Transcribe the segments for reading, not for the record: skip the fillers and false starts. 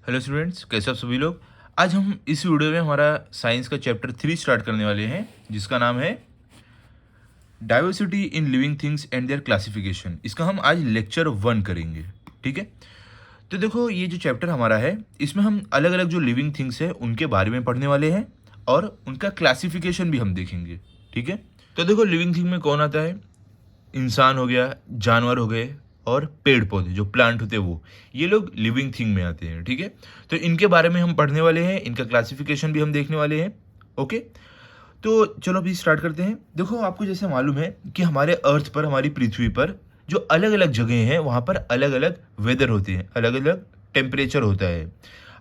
Hello students, कैसे आप सभी लोग। आज हम इस वीडियो में हमारा साइंस का चैप्टर 3 स्टार्ट करने वाले हैं, जिसका नाम है diversity in living things and there classification. इसका हम आज लेक्चर 1 करेंगे। ठीक है, तो देखो ये जो चैप्टर हमारा है, इसमें हम अलग अलग जो लिविंग थिंग्स है उनके बारे में पढ़ने वाले हैं और उनका क्लासिफिकेशन भी हम देखेंगे। ठीक है, तो देखो लिविंग थिंग में कौन आता है। इंसान हो गया, जानवर हो गए और पेड़ पौधे जो प्लांट होते हैं वो, ये लोग लिविंग थिंग में आते हैं। ठीक है, तो इनके बारे में हम पढ़ने वाले हैं, इनका क्लासिफिकेशन भी हम देखने वाले हैं। ओके, तो चलो अभी स्टार्ट करते हैं। देखो आपको जैसे मालूम है कि हमारे अर्थ पर, हमारी पृथ्वी पर जो अलग अलग जगह हैं वहाँ पर अलग अलग वेदर होते हैं, अलग अलग टेम्परेचर होता है।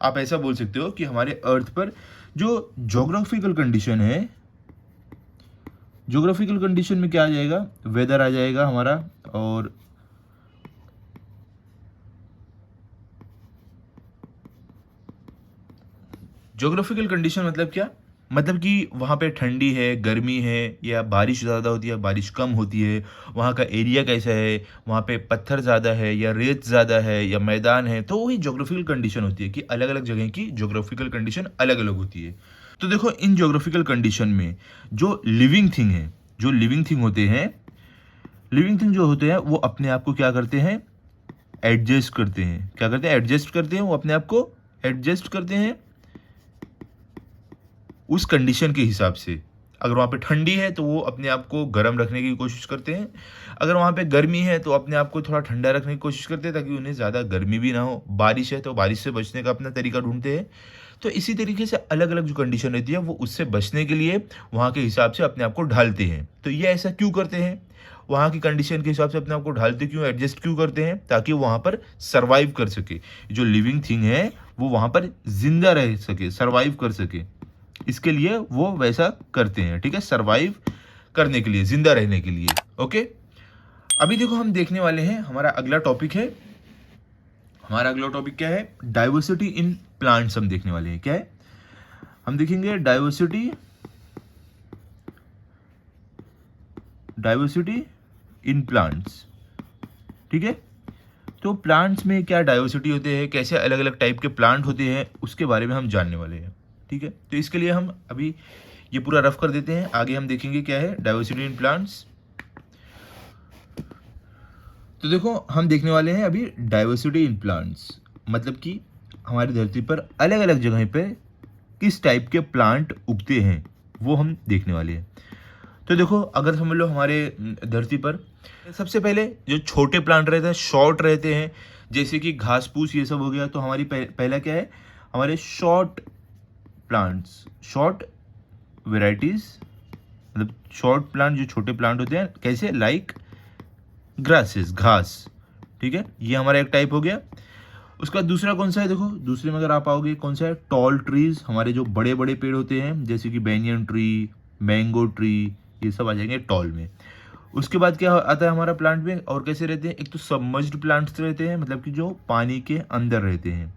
आप ऐसा बोल सकते हो कि हमारे अर्थ पर जो जोग्राफिकल कंडीशन है, जोग्राफिकल कंडीशन में क्या आ जाएगा, वेदर आ जाएगा हमारा। और जोग्राफिकल कंडीशन मतलब क्या, मतलब कि वहाँ पे ठंडी है, गर्मी है, या बारिश ज़्यादा होती है, बारिश कम होती है, वहाँ का एरिया कैसा है, वहाँ पे पत्थर ज़्यादा है या रेत ज़्यादा है या मैदान है, तो वही जोग्राफिकल कंडीशन होती है कि अलग अलग जगह की जोग्राफिकल कंडीशन अलग अलग होती है। तो देखो इन जोग्राफिकल कंडीशन में जो लिविंग थिंग है, जो लिविंग थिंग होते हैं, लिविंग थिंग जो होते हैं वो अपने आप को क्या करते हैं, एडजस्ट करते हैं। क्या करते हैं, एडजस्ट करते हैं, वो अपने आप को एडजस्ट करते हैं उस कंडीशन के हिसाब से। अगर वहाँ पे ठंडी है तो वो अपने आप को गर्म रखने की कोशिश करते हैं, अगर वहाँ पे गर्मी है तो अपने आप को थोड़ा ठंडा रखने की कोशिश करते हैं ताकि उन्हें ज़्यादा गर्मी भी ना हो। बारिश है तो बारिश से बचने का अपना तरीका ढूंढते हैं। तो इसी तरीके से अलग अलग जो कंडीशन रहती है वो उससे बचने के लिए वहाँ के हिसाब से अपने आप को ढालते हैं। तो ये ऐसा क्यों करते हैं, वहाँ की कंडीशन के हिसाब से अपने आप को ढालते क्यों, एडजस्ट क्यों करते हैं, ताकि वो वहाँ पर सर्वाइव कर सके। जो लिविंग थिंग है वो वहाँ पर जिंदा रह सके, सर्वाइव कर सके, इसके लिए वो वैसा करते हैं। ठीक है, सरवाइव करने के लिए, जिंदा रहने के लिए। ओके, अभी देखो हम देखने वाले हैं, हमारा अगला टॉपिक है, हमारा अगला टॉपिक क्या है, डाइवर्सिटी इन प्लांट्स हम देखने वाले हैं। क्या है, हम देखेंगे डाइवर्सिटी, डाइवर्सिटी इन प्लांट्स। ठीक है, तो प्लांट्स में क्या डाइवर्सिटी होते हैं, कैसे अलग अलग टाइप के प्लांट होते हैं, उसके बारे में हम जानने वाले हैं। ठीक है, तो इसके लिए हम अभी ये पूरा रफ कर देते हैं, आगे हम देखेंगे क्या है डाइवर्सिटी इन प्लांट्स। तो देखो हम देखने वाले हैं अभी डाइवर्सिटी इन प्लांट्स, मतलब कि हमारी धरती पर अलग अलग जगह पे किस टाइप के प्लांट उगते हैं वो हम देखने वाले हैं। तो देखो अगर समझ लो हमारे धरती पर सबसे पहले जो छोटे प्लांट रहते हैं, शॉर्ट रहते हैं, जैसे कि घास फूस ये सब हो गया, तो हमारी पहला क्या है, हमारे शॉर्ट प्लांट्स, शॉर्ट वेराइटीज, मतलब शॉर्ट प्लांट जो छोटे प्लांट होते हैं, कैसे, लाइक ग्रासेस, घास। ठीक है, ये हमारा एक टाइप हो गया। उसका दूसरा कौन सा है, देखो दूसरे में अगर आप आओगे कौन सा है, टॉल ट्रीज, हमारे जो बड़े बड़े पेड़ होते हैं जैसे कि बैनियन ट्री, मैंगो ट्री, ये सब आ जाएंगे टॉल में। उसके बाद क्या आता है हमारा प्लांट में, और कैसे रहते हैं, एक तो सबमर्ज्ड प्लांट्स रहते हैं, मतलब कि जो पानी के अंदर रहते हैं।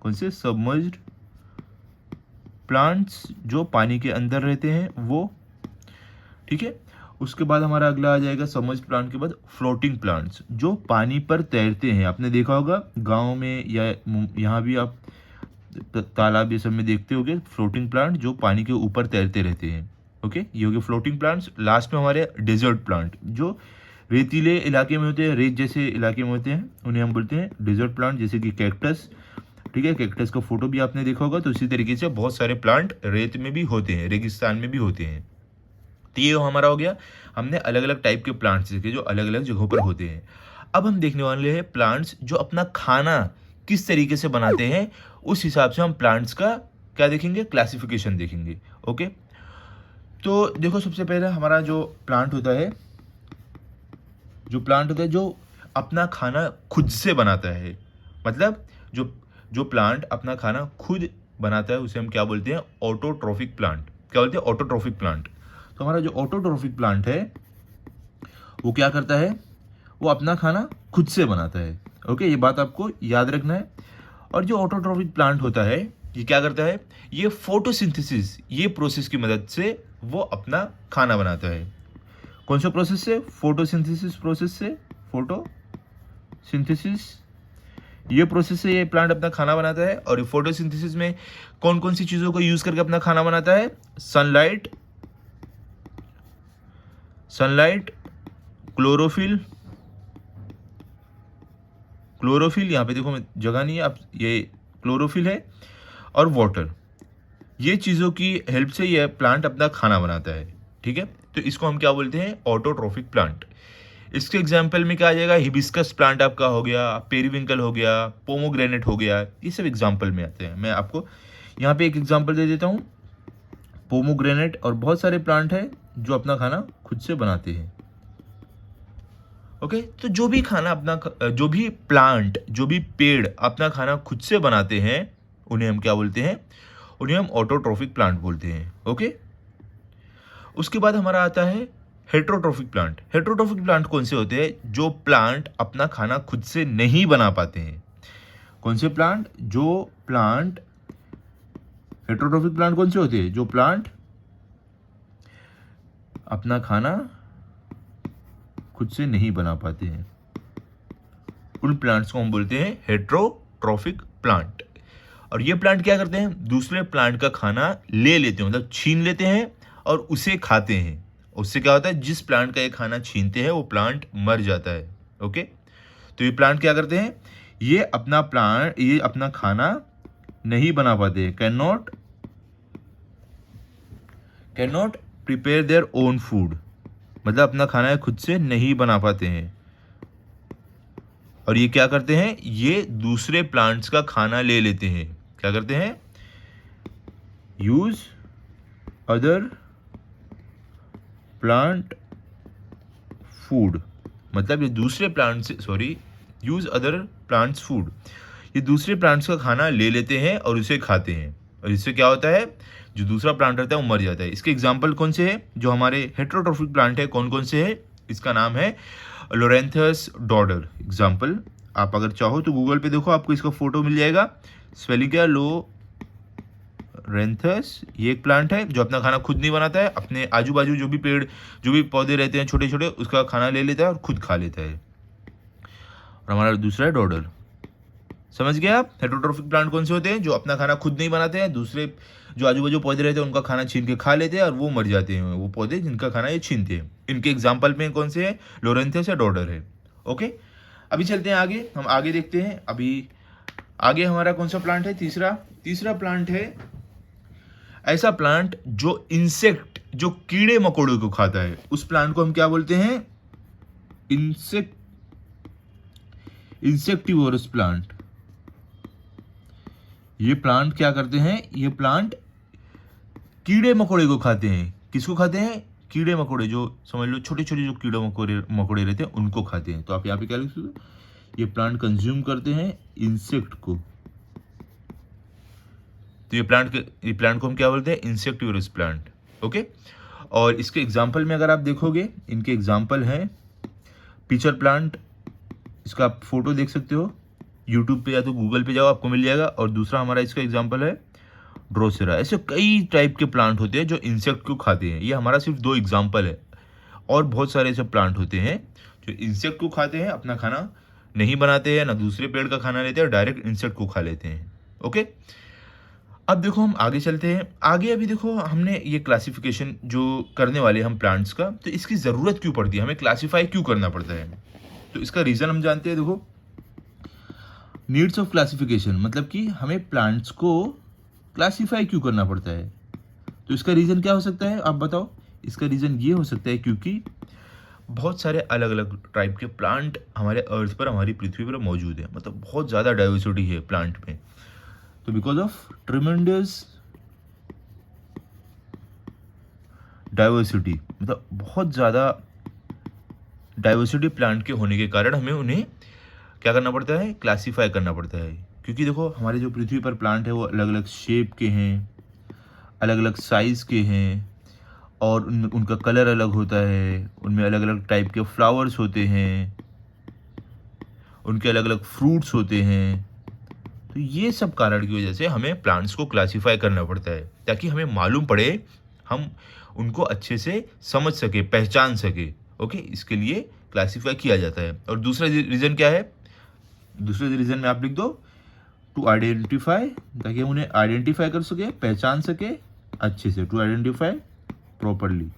कौन से, सबमर्ज्ड प्लांट्स जो पानी के अंदर रहते हैं वो। ठीक है, उसके बाद हमारा अगला आ जाएगा सबमर्ज्ड प्लांट के बाद फ्लोटिंग प्लांट्स, जो पानी पर तैरते हैं। आपने देखा होगा गांव में या यहाँ भी आप तालाब ये सब में देखते होंगे फ्लोटिंग प्लांट जो पानी के ऊपर तैरते रहते हैं। ओके, ये हो गए फ्लोटिंग प्लांट्स। लास्ट में हमारे डेजर्ट प्लांट, जो रेतीले इलाके में होते हैं, रेत जैसे इलाके में होते हैं, उन्हें हम बोलते हैं डेजर्ट प्लांट, जैसे कि कैक्टस। ठीक है, कैक्टस का फोटो भी आपने देखा होगा। तो इसी तरीके से बहुत सारे प्लांट रेत में भी होते हैं, रेगिस्तान में भी होते हैं। तो ये हमारा हो गया, हमने अलग अलग टाइप के प्लांट्स देखे जो अलग अलग जगहों पर होते हैं। अब हम देखने वाले हैं प्लांट्स जो अपना खाना किस तरीके से बनाते हैं, उस हिसाब से हम प्लांट्स का क्या देखेंगे, क्लासिफिकेशन देखेंगे। ओके, तो देखो सबसे पहले हमारा जो प्लांट होता है, जो प्लांट होता है जो अपना खाना खुद से बनाता है, मतलब जो जो प्लांट अपना खाना खुद बनाता है उसे हम क्या बोलते हैं, ऑटोट्रोफिक प्लांट। क्या बोलते हैं, ऑटोट्रोफिक प्लांट। तो हमारा जो ऑटोट्रोफिक प्लांट है वो क्या करता है, वो अपना खाना खुद से बनाता है। ओके, ये बात आपको याद रखना है। और जो ऑटोट्रोफिक प्लांट होता है ये क्या करता है, ये फोटोसिंथेसिस, ये प्रोसेस की मदद से वो अपना खाना बनाता है। कौन सा प्रोसेस से, फोटोसिंथेसिस प्रोसेस से, फोटोसिंथेसिस ये प्रोसेस से ये प्लांट अपना खाना बनाता है। और फोटोसिंथेसिस में कौन कौन सी चीज़ों को यूज़ करके अपना खाना बनाता है? सनलाइट, क्लोरोफिल, यहाँ पे देखो मैं जगह नहीं है, आप ये क्लोरोफिल है, और वाटर। ये चीज़ों की हेल्प से ये प्लांट अपना खाना बनाता है। ठीक है, तो इसको हम क्या बोलते हैं? Autotrophic plant. इसके एग्जाम्पल में क्या आ जाएगा? हिबिस्कस प्लांट आपका हो गया, पेरीविंकल हो गया, पोमोग्रेनेट हो गया, ये सब एग्जाम्पल में आते हैं। मैं आपको यहाँ पे एक एग्जाम्पल दे देता हूँ, पोमोग्रेनेट, और बहुत सारे प्लांट हैं जो अपना खाना खुद से बनाते हैं। ओके, तो जो भी खाना अपना, जो भी प्लांट, जो भी पेड़ अपना खाना खुद से बनाते हैं, उन्हें हम क्या बोलते हैं? उन्हें हम ऑटोट्रोफिक प्लांट बोलते हैं। ओके, उसके बाद हमारा आता है हेट्रोट्रोफिक प्लांट। हेट्रोट्रोफिक प्लांट कौन से होते हैं? जो प्लांट अपना खाना खुद से नहीं बना पाते हैं। कौन से प्लांट? जो प्लांट, हेट्रोट्रोफिक प्लांट कौन से होते हैं? जो प्लांट अपना खाना खुद से नहीं बना पाते हैं, उन प्लांट्स को हम बोलते हैं हेट्रोट्रोफिक प्लांट। और ये प्लांट क्या करते हैं? दूसरे प्लांट का खाना ले लेते हैं, मतलब छीन लेते हैं और उसे खाते हैं। उससे क्या होता है? जिस प्लांट का ये खाना छीनते हैं वो प्लांट मर जाता है। ओके, तो ये प्लांट क्या करते हैं? ये अपना खाना नहीं बना पाते, can not prepare their own food, मतलब अपना खाना खुद से नहीं बना पाते हैं। और ये क्या करते हैं? ये दूसरे प्लांट्स का खाना ले लेते हैं। क्या करते हैं? यूज अदर प्लांट फूड, मतलब ये दूसरे प्लांट से, यूज अदर प्लांट्स फूड, ये दूसरे प्लांट्स का खाना ले लेते हैं और उसे खाते हैं। और इससे क्या होता है? जो दूसरा प्लांट रहता है वो मर जाता है। इसके एग्जाम्पल कौन से हैं? जो हमारे हेट्रोट्रोफिक प्लांट है, कौन कौन से है? इसका नाम है लोरेंथस डॉडर। एग्जाम्पल आप अगर चाहो तो गूगल पे देखो, आपको इसका फोटो मिल जाएगा। स्पेलिंग क्या? लोरेंथस। ये एक प्लांट है जो अपना खाना खुद नहीं बनाता है, अपने आजू बाजू जो भी पेड़, जो भी पौधे रहते हैं छोटे छोटे, उसका खाना ले लेता है और खुद खा लेता है। और हमारा दूसरा है डॉडर। समझ गया आप? हेट्रोट्रोफिक प्लांट कौन से होते हैं? जो अपना खाना खुद नहीं बनाते हैं, दूसरे जो आजू बाजू पौधे रहते हैं उनका खाना छीन के खा लेते हैं और वो मर जाते हैं, वो पौधे जिनका खाना ये छीनते हैं। इनके एग्जाम्पल में कौन से हैं? लोरेंथस या डॉडर है। ओके, अभी चलते हैं आगे, हम आगे देखते हैं। अभी आगे हमारा कौन सा प्लांट है? तीसरा प्लांट है ऐसा प्लांट जो इंसेक्ट, जो कीड़े मकोड़े को खाता है। उस प्लांट को हम क्या बोलते हैं? Insectivorous plant. ये प्लांट क्या करते हैं? ये प्लांट कीड़े मकोड़े को खाते हैं। किसको खाते हैं? कीड़े मकोड़े, जो समझ लो छोटे छोटे जो कीड़े मकोड़े रहते हैं उनको खाते हैं। तो आप यहाँ पे क्या लिख सकते हो? ये प्लांट कंज्यूम करते हैं इंसेक्ट को। तो ये प्लांट को हम क्या बोलते हैं? Insectivorous plant. ओके, और इसके एग्जाम्पल में अगर आप देखोगे, इनके एग्जाम्पल हैं पीचर प्लांट, इसका आप फोटो देख सकते हो यूट्यूब पे या तो गूगल पे जाओ, आपको मिल जाएगा। और दूसरा हमारा इसका एग्जाम्पल है ड्रोसेरा। ऐसे कई टाइप के प्लांट होते हैं जो इंसेक्ट को खाते हैं। ये हमारा सिर्फ 2 एग्जाम्पल है, और बहुत सारे ऐसे प्लांट होते हैं जो इंसेक्ट को खाते हैं, अपना खाना नहीं बनाते हैं, ना दूसरे पेड़ का खाना लेते हैं, डायरेक्ट इंसेक्ट को खा लेते हैं। ओके, अब देखो हम आगे चलते हैं। आगे अभी देखो हमने ये क्लासिफिकेशन जो करने वाले हम प्लांट्स का, तो इसकी ज़रूरत क्यों पड़ती है? हमें क्लासीफाई क्यों करना पड़ता है? तो इसका रीज़न हम जानते हैं। देखो, नीड्स ऑफ क्लासिफिकेशन, मतलब कि हमें प्लांट्स को क्लासीफाई क्यों करना पड़ता है? तो इसका रीज़न क्या हो सकता है? आप बताओ। इसका रीज़न ये हो सकता है क्योंकि बहुत सारे अलग अलग टाइप के प्लांट हमारे अर्थ पर, हमारी पृथ्वी पर मौजूद है, मतलब बहुत ज़्यादा डाइवर्सिटी है प्लांट में। तो बिकॉज ऑफ ट्रिमेंडस डाइवर्सिटी, मतलब बहुत ज़्यादा डाइवर्सिटी प्लांट के होने के कारण हमें उन्हें क्या करना पड़ता है? क्लासीफाई करना पड़ता है। क्योंकि देखो हमारे जो पृथ्वी पर प्लांट है वो अलग अलग शेप के हैं, अलग अलग साइज़ के हैं, और उनका कलर अलग होता है, उनमें अलग अलग टाइप के फ्लावर्स होते हैं, उनके अलग अलग फ्रूट्स होते हैं। तो ये सब कारण की वजह से हमें प्लांट्स को क्लासीफाई करना पड़ता है, ताकि हमें मालूम पड़े, हम उनको अच्छे से समझ सके, पहचान सके। ओके, इसके लिए क्लासीफाई किया जाता है। और दूसरा रीज़न क्या है? दूसरे रीजन में आप लिख दो टू आइडेंटिफाई, ताकि हम उन्हें आइडेंटिफाई कर सके, पहचान सके अच्छे से, टू आइडेंटिफाई प्रॉपरली।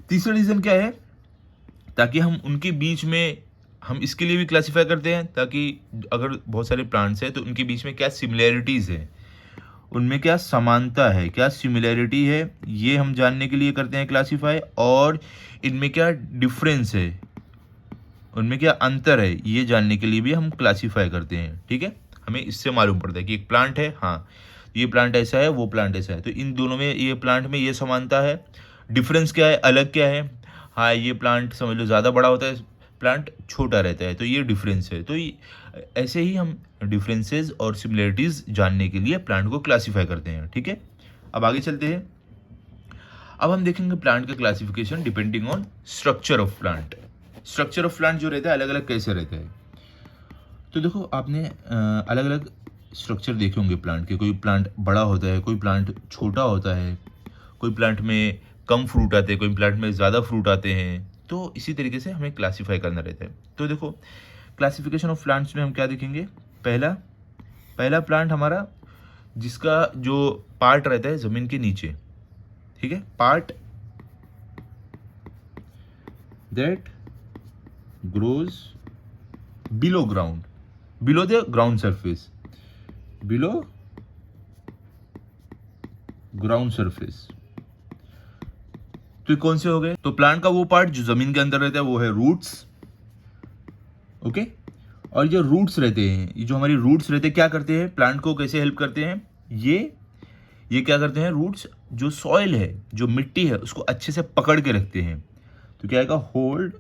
तीसरा रीजन क्या है, ताकि हम उनके बीच में, हम इसके लिए भी क्लासीफाई करते हैं ताकि अगर बहुत सारे प्लांट्स हैं तो उनके बीच में क्या सिमिलैरिटीज़ है, उनमें क्या समानता है, क्या सिमिलैरिटी है, ये हम जानने के लिए करते हैं क्लासीफाई। और इनमें क्या डिफरेंस है, उनमें क्या अंतर है, ये जानने के लिए भी हम क्लासीफाई करते हैं। ठीक है, हमें इससे मालूम पड़ता है कि एक प्लांट है, हाँ ये प्लांट ऐसा है, वो प्लांट ऐसा है, तो इन दोनों में, ये प्लांट में ये समानता है, डिफरेंस क्या है, अलग क्या है। हाँ ये प्लांट समझ लो ज़्यादा बड़ा होता है, प्लांट छोटा रहता है, तो ये डिफरेंस है। तो ऐसे ही हम डिफरेंसेस और सिमिलरिटीज़ जानने के लिए प्लांट को क्लासीफाई करते हैं। ठीक है, अब आगे चलते हैं। अब हम देखेंगे प्लांट का classification depending on structure of plant. Structure of plant जो रहता है अलग अलग कैसे रहता है, तो देखो आपने अलग अलग स्ट्रक्चर देखे होंगे प्लांट के। कोई प्लांट बड़ा होता है, कोई प्लांट छोटा होता है, कोई प्लांट में कम फ्रूट आते हैं, कोई प्लांट में ज़्यादा फ्रूट आते हैं। तो इसी तरीके से हमें क्लासीफाई करना रहता है। तो देखो क्लासिफिकेशन ऑफ प्लांट्स में हम क्या देखेंगे, पहला प्लांट हमारा जिसका जो पार्ट रहता है ज़मीन के नीचे, ठीक है, part that grows below ground, below the ground surface, below ground surface. तो कौन से हो गए, तो प्लांट का वो पार्ट जो जमीन के अंदर रहता है वो है रूट्स। ओके, और जो रूट्स रहते हैं, ये जो हमारी रूट्स रहते हैं क्या करते हैं, प्लांट को कैसे हेल्प करते हैं, ये क्या करते हैं, रूट्स जो सॉइल है, जो मिट्टी है, उसको अच्छे से पकड़ के रखते हैं। तो क्या आएगा, होल्ड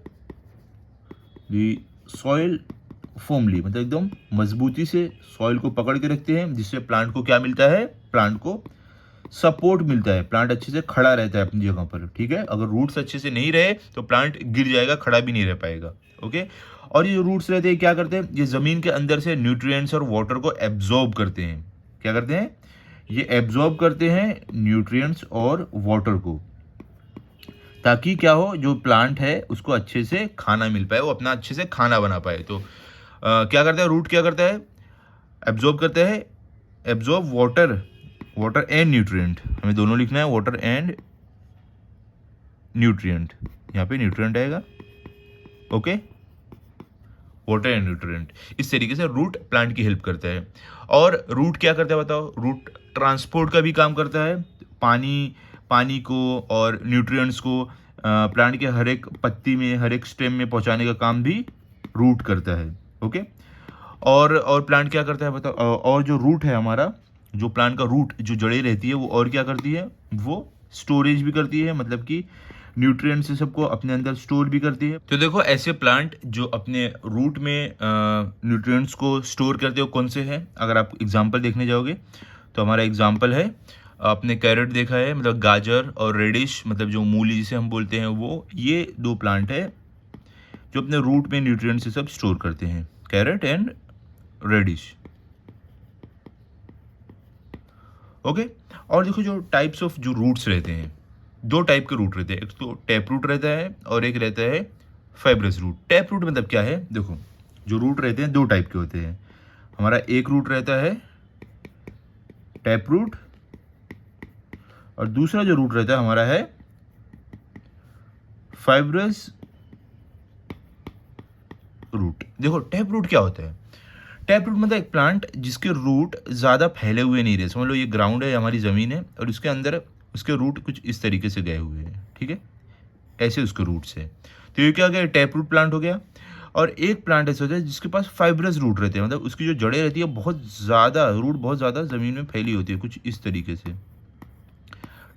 द सॉइल फॉर्मली, मतलब एकदम मजबूती से सॉइल को पकड़ के रखते हैं, जिससे प्लांट को क्या मिलता है, प्लांट को सपोर्ट मिलता है, प्लांट अच्छे से खड़ा रहता है अपनी जगह पर। ठीक है, अगर रूट्स अच्छे से नहीं रहे तो प्लांट गिर जाएगा, खड़ा भी नहीं रह पाएगा। ओके, और ये जो रूट्स रहते हैं क्या करते हैं, ये जमीन के अंदर से न्यूट्रिएंट्स और वाटर को एब्जॉर्ब करते हैं। क्या करते हैं, ये एब्जॉर्ब करते हैं न्यूट्रिएंट्स और वाटर को, ताकि क्या हो, जो प्लांट है उसको अच्छे से खाना मिल पाए, वो अपना अच्छे से खाना बना पाए। तो क्या करता है, रूट क्या करता है, एब्जॉर्ब करता है, एब्जॉर्ब वाटर एंड न्यूट्रिएंट, हमें दोनों लिखना है, वाटर एंड न्यूट्रिएंट, यहाँ पे न्यूट्रिएंट आएगा। ओके, वाटर एंड न्यूट्रिएंट, इस तरीके से रूट प्लांट की हेल्प करता है। और रूट क्या करता है बताओ, रूट ट्रांसपोर्ट का भी काम करता है, पानी को और न्यूट्रिएंट्स को प्लांट के हर एक पत्ती में, हर एक स्टेम में पहुंचाने का काम भी रूट करता है। ओके, और प्लांट क्या करता है बताओ, और जो रूट है हमारा, जो प्लांट का रूट, जो जड़ें रहती है, वो और क्या करती है, वो स्टोरेज भी करती है, मतलब कि न्यूट्रिएंट्स से सबको अपने अंदर स्टोर भी करती है। तो देखो ऐसे प्लांट जो अपने रूट में न्यूट्रिएंट्स को स्टोर करते हो कौन से हैं, अगर आप एग्जांपल देखने जाओगे तो हमारा एग्जांपल है, आपने कैरेट देखा है, मतलब गाजर, और रेडिश मतलब जो मूली जिसे हम बोलते हैं, वो ये दो प्लांट है जो अपने रूट में न्यूट्रिएंट्स से सब स्टोर करते हैं, कैरेट एंड रेडिश। ओके, और देखो जो टाइप्स ऑफ जो रूट्स रहते हैं, दो टाइप के रूट रहते हैं, एक तो टैप रूट रहता है और एक रहता है फाइब्रस रूट। टैप रूट मतलब क्या है, देखो जो रूट रहते हैं दो टाइप के होते हैं, हमारा एक रूट रहता है टैप रूट, और दूसरा जो रूट रहता है हमारा है फाइब्रस रूट। देखो टैप रूट क्या होता है, टैप रूट मतलब एक प्लांट जिसके रूट ज़्यादा फैले हुए नहीं रहे, समझ लो ये ग्राउंड है, हमारी ज़मीन है, और इसके अंदर उसके रूट कुछ इस तरीके से गए हुए हैं। ठीक है, ऐसे उसके रूट्स है, तो ये क्या गया, टैप रूट प्लांट हो गया। और एक प्लांट ऐसा होता है जिसके पास फाइब्रस रूट रहते हैं, मतलब उसकी जो जड़ें रहती है बहुत ज़्यादा, रूट बहुत ज़्यादा ज़मीन में फैली होती है, कुछ इस तरीके से।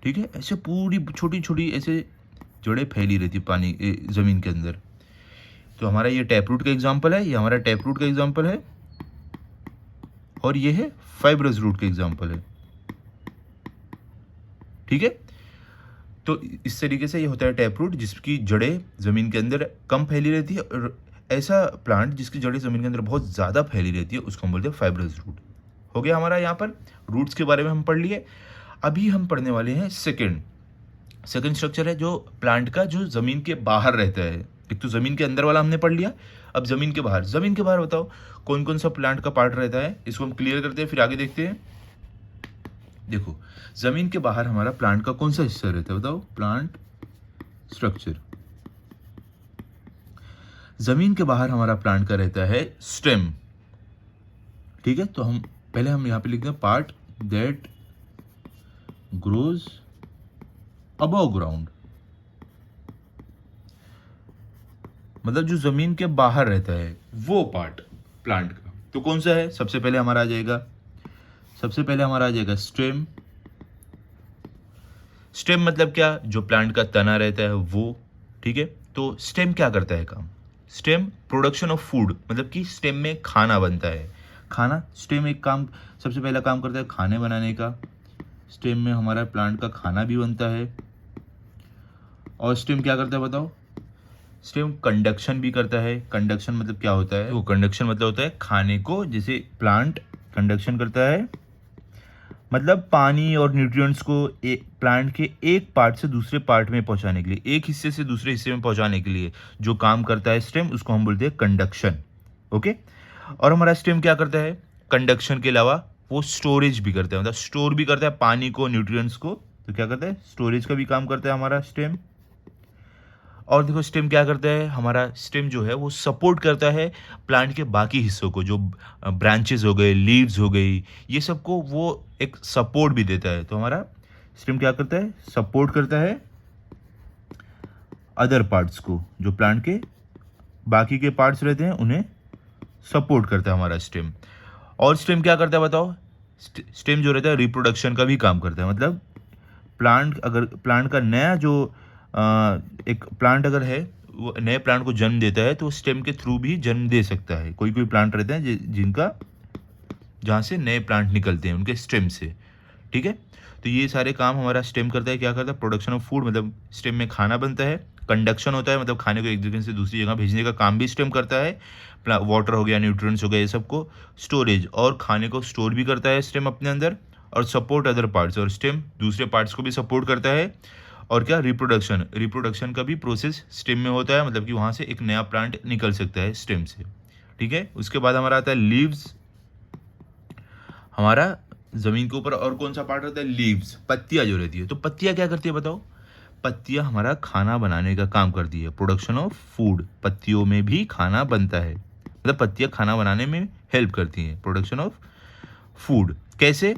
ठीक है, ऐसे पूरी छोटी छोटी ऐसे जड़ें फैली रहती है पानी ज़मीन के अंदर। तो हमारा ये टैप रूट का एग्जाम्पल है, ये हमारा टैप रूट का एग्जाम्पल है, और ये है फाइब्रस रूट का एग्जाम्पल है। ठीक है, तो इस तरीके से ये होता है टैप रूट, जिसकी जड़ें ज़मीन के अंदर कम फैली रहती है, और ऐसा प्लांट जिसकी जड़ें ज़मीन के अंदर बहुत ज़्यादा फैली रहती है उसको हम बोलते हैं फाइब्रस रूट। हो गया हमारा यहाँ पर रूट्स के बारे में हम पढ़ लिए। अभी हम पढ़ने वाले हैं सेकंड स्ट्रक्चर है जो प्लांट का, जो ज़मीन के बाहर रहता है, एक तो ज़मीन के अंदर वाला हमने पढ़ लिया, अब ज़मीन के बाहर बताओ कौन कौन सा प्लांट का पार्ट रहता है, इसको हम क्लियर करते हैं फिर आगे देखते हैं। देखो ज़मीन के बाहर हमारा प्लांट का कौन सा हिस्सा रहता है बताओ, प्लांट स्ट्रक्चर। ज़मीन के बाहर हमारा प्लांट का रहता है स्टेम, ठीक है। तो हम यहाँ पे लिखते हैं part that grows above ground, मतलब जो जमीन के बाहर रहता है वो पार्ट प्लांट का। तो कौन सा है, सबसे पहले हमारा आ जाएगा स्टेम। स्टेम मतलब क्या, जो प्लांट का तना रहता है वो, ठीक है। तो स्टेम क्या करता है काम, स्टेम प्रोडक्शन ऑफ फूड, मतलब कि स्टेम में खाना बनता है। खाना, स्टेम एक काम, सबसे पहला काम करता है खाने बनाने का। स्टेम में हमारा प्लांट का खाना भी बनता है। और स्टेम क्या करता है बताओ, स्टेम कंडक्शन भी करता है। कंडक्शन मतलब क्या होता है, वो कंडक्शन मतलब होता है खाने को, जैसे प्लांट कंडक्शन करता है मतलब पानी और न्यूट्रिएंट्स को प्लांट के एक पार्ट से दूसरे पार्ट में पहुंचाने के लिए, एक हिस्से से दूसरे हिस्से में पहुंचाने के लिए जो काम करता है स्टेम, उसको हम बोलते हैं कंडक्शन। ओके। और हमारा स्टेम क्या करता है, कंडक्शन के अलावा वो स्टोरेज भी करता है, मतलब स्टोर भी करता है पानी को, न्यूट्रिएंट्स को। तो क्या करता है, स्टोरेज का भी काम करता है हमारा स्टेम। और देखो स्टेम क्या करता है, हमारा स्टेम जो है वो सपोर्ट करता है प्लांट के बाकी हिस्सों को, जो ब्रांचेस हो गए, लीव्स हो गई, ये सबको वो एक सपोर्ट भी देता है। तो हमारा स्टेम क्या करता है, सपोर्ट करता है अदर पार्ट्स को, जो प्लांट के बाकी के पार्ट्स रहते हैं उन्हें सपोर्ट करता है हमारा स्टेम। और स्टेम क्या करता है बताओ, स्टेम जो रहता है रिप्रोडक्शन का भी काम करता है, मतलब प्लांट का नया जो एक प्लांट अगर है, वो नए प्लांट को जन्म देता है तो स्टेम के थ्रू भी जन्म दे सकता है। कोई प्लांट रहते हैं जिनका, जहाँ से नए प्लांट निकलते हैं उनके स्टेम से, ठीक है। तो ये सारे काम हमारा स्टेम करता है। क्या करता है, प्रोडक्शन ऑफ फूड, मतलब स्टेम में खाना बनता है। कंडक्शन होता है, मतलब खाने को एक जगह से दूसरी जगह भेजने का काम भी स्टेम करता है। वाटर हो गया, न्यूट्रिएंट्स हो गया, ये सबको स्टोरेज और खाने को स्टोर भी करता है स्टेम अपने अंदर। और सपोर्ट अदर पार्ट्स, और स्टेम दूसरे पार्ट्स को भी सपोर्ट करता है। और क्या, रिप्रोडक्शन का भी प्रोसेस स्टेम में होता है, मतलब कि वहाँ से एक नया प्लांट निकल सकता है स्टेम से, ठीक है। उसके बाद हमारा आता है लीव्स। हमारा ज़मीन के ऊपर और कौन सा पार्ट रहता है, लीव्स, पत्तियाँ जो रहती है। तो पत्तियाँ क्या करती है बताओ, पत्तियाँ हमारा खाना बनाने का काम करती है, प्रोडक्शन ऑफ फूड। पत्तियों में भी खाना बनता है, मतलब पत्तियाँ खाना बनाने में हेल्प करती हैं, प्रोडक्शन ऑफ फूड। कैसे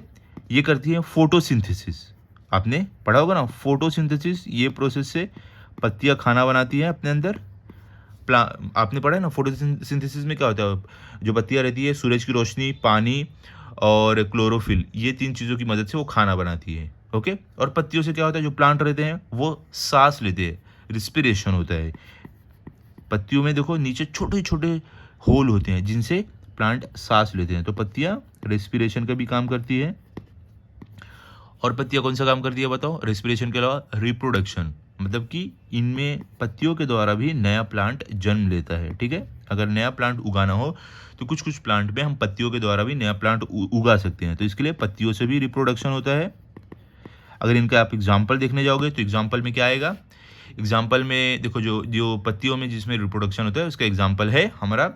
ये करती है, फोटोसिंथेसिस। आपने पढ़ा होगा ना फोटोसिंथेसिस, ये प्रोसेस से पत्तियाँ खाना बनाती हैं अपने अंदर। आपने पढ़ा है ना, फोटोसिंथेसिस में क्या होता है, जो पत्तियाँ रहती है सूरज की रोशनी, पानी और क्लोरोफिल, ये तीन चीज़ों की मदद से वो खाना बनाती है। ओके। और पत्तियों से क्या होता है, जो प्लांट रहते हैं वो सांस लेते हैं, रिस्पिरेशन होता है। पत्तियों में देखो नीचे छोटे छोटे होल होते हैं जिनसे प्लांट सांस लेते हैं। तो पत्तियाँ रेस्पिरेशन का भी काम करती है। और पत्तियाँ कौन सा काम करती है बताओ, रेस्पिरेशन के अलावा रिप्रोडक्शन, मतलब कि इनमें पत्तियों के द्वारा भी नया प्लांट जन्म लेता है, ठीक है। अगर नया प्लांट उगाना हो तो कुछ कुछ प्लांट में हम पत्तियों के द्वारा भी नया प्लांट उगा सकते हैं, तो इसके लिए पत्तियों से भी रिप्रोडक्शन होता है। अगर इनका आप एग्जाम्पल देखने जाओगे तो एग्जाम्पल में क्या आएगा, एग्जाम्पल में देखो जो जो पत्तियों में जिसमें रिप्रोडक्शन होता है उसका एग्जाम्पल है हमारा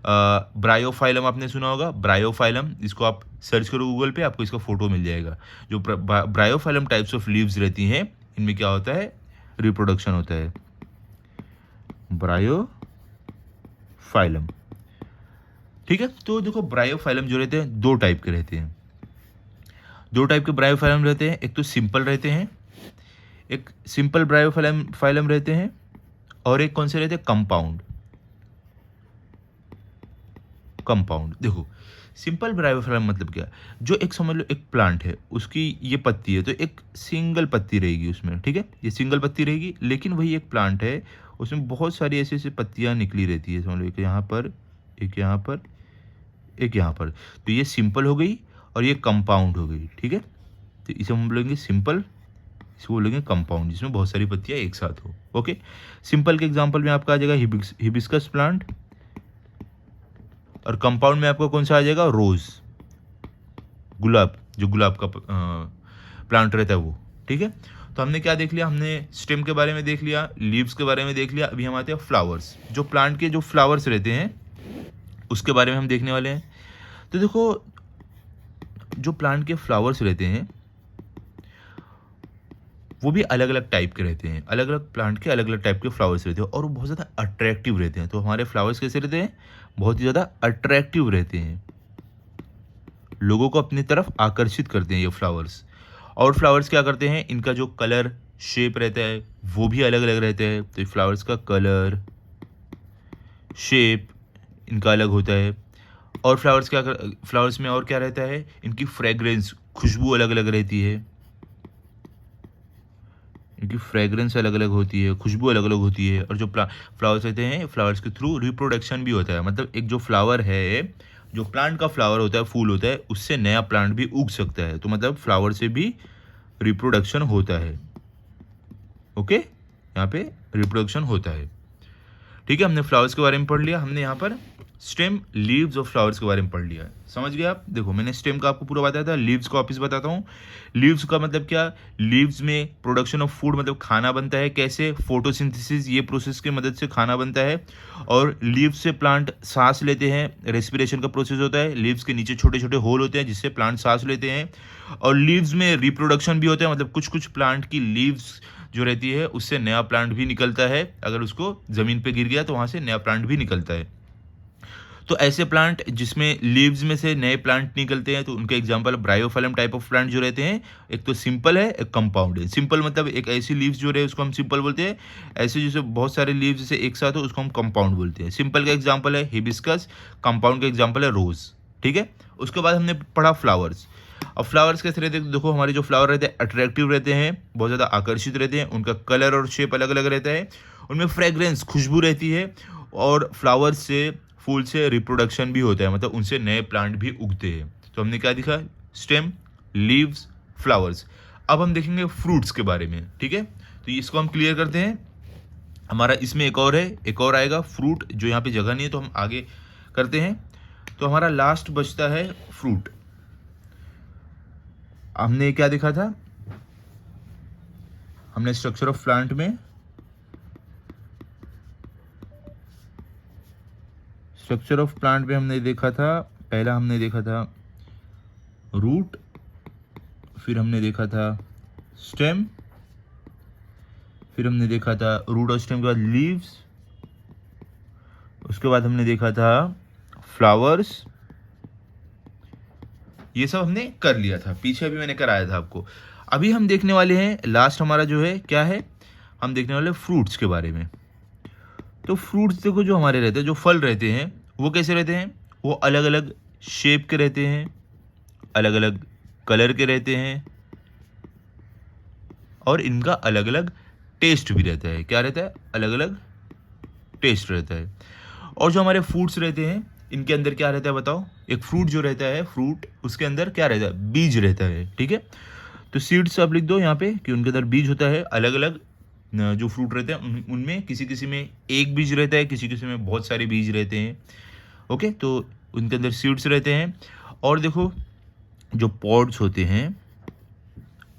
ब्रायोफाइलम। आपने सुना होगा ब्रायोफाइलम, इसको आप सर्च करो गूगल पे, आपको इसका फोटो मिल जाएगा। जो ब्रायोफाइलम टाइप्स ऑफ लीव्स रहती हैं, इनमें क्या होता है, रिप्रोडक्शन होता है, ब्रायोफाइलम, ठीक है। तो देखो ब्रायोफाइलम जो रहते हैं दो टाइप के रहते हैं, दो टाइप के ब्रायोफाइलम रहते हैं। एक तो सिंपल रहते हैं, एक सिंपल ब्रायोफाइलम रहते हैं, और एक कौन से रहते हैं, कंपाउंड। देखो सिंपल ब्रायोफाइलम मतलब क्या, जो एक समझ लो एक प्लांट है, उसकी ये पत्ती है तो एक सिंगल पत्ती रहेगी उसमें, ठीक है, ये सिंगल पत्ती रहेगी। लेकिन वही एक प्लांट है, उसमें बहुत सारी ऐसी ऐसी पत्तियाँ निकली रहती है, समझ लो एक यहाँ पर, एक यहाँ पर, एक यहाँ पर। तो ये सिंपल हो गई और ये कंपाउंड हो गई, ठीक है। तो इसे हम बोलेंगे सिंपल, इसको बोलेंगे कंपाउंड, जिसमें बहुत सारी पत्तियाँ एक साथ हो। ओके। सिंपल के एग्जाम्पल में आपका आ जाएगा हिबिस्कस प्लांट, और कंपाउंड में आपको कौन सा आ जाएगा, रोज, गुलाब, जो गुलाब का प्लांट रहता है वो, ठीक है। तो हमने क्या देख लिया, हमने स्टेम के बारे में देख लिया, लीव्स के बारे में देख लिया। अभी हम आते हैं फ्लावर्स, जो प्लांट के जो फ्लावर्स रहते हैं उसके बारे में हम देखने वाले हैं। तो देखो जो प्लांट के फ्लावर्स रहते हैं वो भी अलग अलग टाइप के रहते हैं, अलग अलग प्लांट के अलग अलग टाइप के फ्लावर्स रहते हैं और वो बहुत ज़्यादा अट्रैक्टिव रहते हैं। तो हमारे फ्लावर्स कैसे रहते हैं, बहुत ही ज़्यादा अट्रैक्टिव रहते हैं, लोगों को अपनी तरफ आकर्षित करते हैं ये फ्लावर्स। और फ्लावर्स क्या करते हैं, इनका जो कलर शेप रहता है वो भी अलग अलग रहता है। तो फ्लावर्स का कलर शेप इनका अलग होता है। और फ्लावर्स में और क्या रहता है, इनकी फ्रेग्रेंस खुशबू अलग अलग रहती है, इनकी फ्रेग्रेंस अलग अलग होती है, खुशबू अलग अलग होती है। और जो फ्लावर्स रहते हैं, फ्लावर्स के थ्रू रिप्रोडक्शन भी होता है। मतलब एक जो फ्लावर है, जो प्लांट का फ्लावर होता है, फूल होता है, उससे नया प्लांट भी उग सकता है। तो मतलब फ्लावर से भी रिप्रोडक्शन होता है। ओके, यहाँ पे रिप्रोडक्शन होता है। ठीक है, हमने फ्लावर्स के बारे में पढ़ लिया, हमने यहाँ पर स्टेम लीव्स और फ्लावर्स के बारे में पढ़ लिया। समझ गए आप? देखो मैंने स्टेम का आपको पूरा बताया था, लीव्स को वापस बताता हूँ। लीव्स का मतलब क्या, लीव्स में प्रोडक्शन ऑफ फूड, मतलब खाना बनता है। कैसे? फोटोसिंथेसिस, ये प्रोसेस की मदद से खाना बनता है। और लीव्स से प्लांट सांस लेते हैं, रेस्पिरेशन का प्रोसेस होता है। लीव्स के नीचे छोटे छोटे होल होते हैं जिससे प्लांट सांस लेते हैं। और लीव्स में रिप्रोडक्शन भी होता है, मतलब कुछ कुछ प्लांट की लीव्स जो रहती है उससे नया प्लांट भी निकलता है। अगर उसको ज़मीन पे गिर गया तो वहाँ से नया प्लांट भी निकलता है। तो ऐसे प्लांट जिसमें लीव्स में से नए प्लांट निकलते हैं तो उनके example Bryophyllum type of plant जो रहते हैं, एक तो सिंपल है, एक कंपाउंड है। सिंपल मतलब एक ऐसी लीव्स जो रहे उसको हम सिंपल बोलते हैं, ऐसे जैसे बहुत सारे लीव्स जैसे एक साथ हो उसको हम कंपाउंड बोलते हैं। सिंपल का एग्जाम्पल है हिबिस्कस, कंपाउंड का एग्जाम्पल है रोज। ठीक है, उसके बाद हमने पढ़ा फ्लावर्स। अब फ्लावर्स कैसे रहते हैं, देखो हमारे जो फ्लावर रहते हैं अट्रैक्टिव रहते हैं, बहुत ज़्यादा आकर्षित रहते हैं, उनका कलर और शेप अलग अलग रहता है, उनमें फ्रेग्रेंस खुशबू रहती है। और फ्लावर्स से, फूल से रिप्रोडक्शन भी होता है, मतलब उनसे नए प्लांट भी उगते हैं। तो हमने क्या दिखा, स्टेम, लीव्स, फ्लावर्स। अब हम देखेंगे फ्रूट्स के बारे में। ठीक है, तो इसको हम क्लियर करते हैं। हमारा इसमें एक और है, एक और आएगा फ्रूट, जो यहाँ पे जगह नहीं है तो हम आगे करते हैं। तो हमारा लास्ट बचता है फ्रूट। हमने क्या देखा था, हमने स्ट्रक्चर ऑफ प्लांट में हमने देखा था, पहला हमने देखा था रूट, फिर हमने देखा था स्टेम, फिर हमने देखा था रूट और स्टेम के बाद लीव्स, उसके बाद हमने देखा था फ्लावर्स। ये सब हमने कर लिया था, पीछे भी मैंने कराया था आपको। अभी हम देखने वाले हैं लास्ट हमारा जो है क्या है, हम देखने वाले फ्रूट्स के बारे में। तो फ्रूट्स देखो जो हमारे रहते हैं, जो फल रहते हैं वो कैसे रहते हैं, वो अलग अलग शेप के रहते हैं, अलग अलग कलर के रहते हैं, और इनका अलग अलग टेस्ट भी रहता है। क्या रहता है, अलग अलग टेस्ट रहता है। और जो हमारे फ्रूट्स रहते हैं इनके अंदर क्या रहता है बताओ, एक फ्रूट जो रहता है, फ्रूट उसके अंदर क्या रहता है, बीज रहता है। ठीक है, तो सीड्स आप लिख दो यहाँ पे कि उनके अंदर बीज होता है। अलग अलग जो फ्रूट रहते हैं उनमें किसी किसी में एक बीज रहता है, किसी किसी में बहुत सारे बीज रहते हैं। ओके, तो उनके अंदर सीड्स रहते हैं। और देखो जो पॉड्स होते हैं,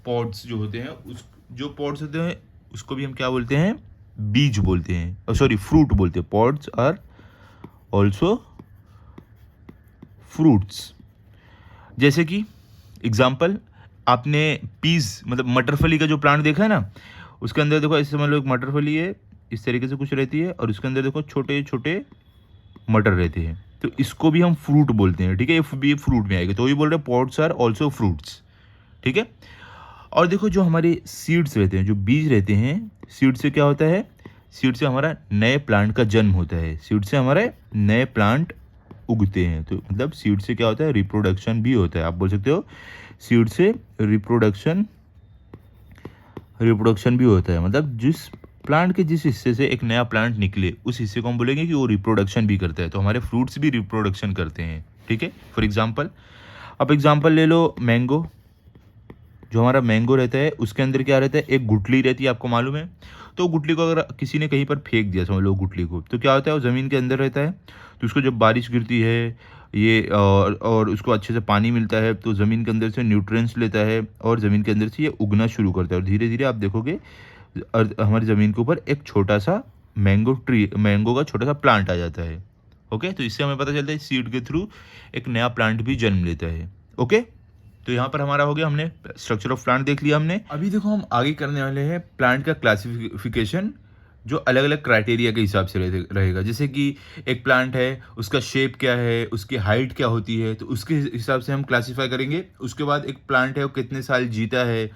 पॉड्स जो होते हैं जो पॉड्स होते हैं उसको भी हम क्या बोलते हैं, बीज बोलते हैं, सॉरी फ्रूट बोलते हैं। Pods are also fruits. जैसे कि एग्जाम्पल, आपने पीस मतलब मटरफली का जो प्लांट देखा है ना, उसके अंदर देखो ऐसे समझ लो एक मटरफली है, इस तरीके से कुछ रहती है, और उसके अंदर देखो छोटे छोटे मटर रहते हैं, तो इसको भी हम फ्रूट बोलते हैं। ठीक है, ये भी फ्रूट में आएगा, तो वही बोल रहे हैं पॉड्स आर ऑल्सो फ्रूट्स। ठीक है, और देखो जो हमारे सीड्स रहते हैं, जो बीज रहते हैं, सीड से क्या होता है, सीड से हमारा नए प्लांट का जन्म होता है, सीड से हमारे नए प्लांट उगते हैं। तो मतलब सीड से क्या होता है, रिप्रोडक्शन भी होता है। आप बोल सकते हो सीड से रिप्रोडक्शन भी होता है। मतलब जिस प्लांट के जिस हिस्से से एक नया प्लांट निकले उस हिस्से को हम बोलेंगे कि वो रिप्रोडक्शन भी करता है। तो हमारे फ्रूट्स भी रिप्रोडक्शन करते हैं। ठीक है, फॉर एग्जाम्पल, आप एग्जाम्पल ले लो मैंगो। जो हमारा मैंगो रहता है उसके अंदर क्या रहता है, एक गुठली रहती है, आपको मालूम है। तो गुठली को अगर किसी ने कहीं पर फेंक दिया, समझ लो गुठली को, तो क्या होता है वो ज़मीन के अंदर रहता है। तो उसको जब बारिश गिरती है ये और उसको अच्छे से पानी मिलता है तो ज़मीन के अंदर से न्यूट्रिएंट्स लेता है और ज़मीन के अंदर से ये उगना शुरू करता है और धीरे धीरे आप देखोगे हमारी ज़मीन के ऊपर एक छोटा सा मैंगो का छोटा सा प्लांट आ जाता है। ओके, तो इससे हमें पता चलता है सीड के थ्रू एक नया प्लांट भी जन्म लेता है। ओके, तो यहाँ पर हमारा हो गया, हमने स्ट्रक्चर ऑफ प्लांट देख लिया हमने। अभी देखो हम आगे करने वाले हैं प्लांट का क्लासिफिकेशन, जो अलग अलग क्राइटेरिया के हिसाब से रहेगा। जैसे कि एक प्लांट है, उसका शेप क्या है, उसकी हाइट क्या होती है, तो उसके हिसाब से हम क्लासीफाई करेंगे। उसके बाद एक प्लांट है वो कितने साल जीता है,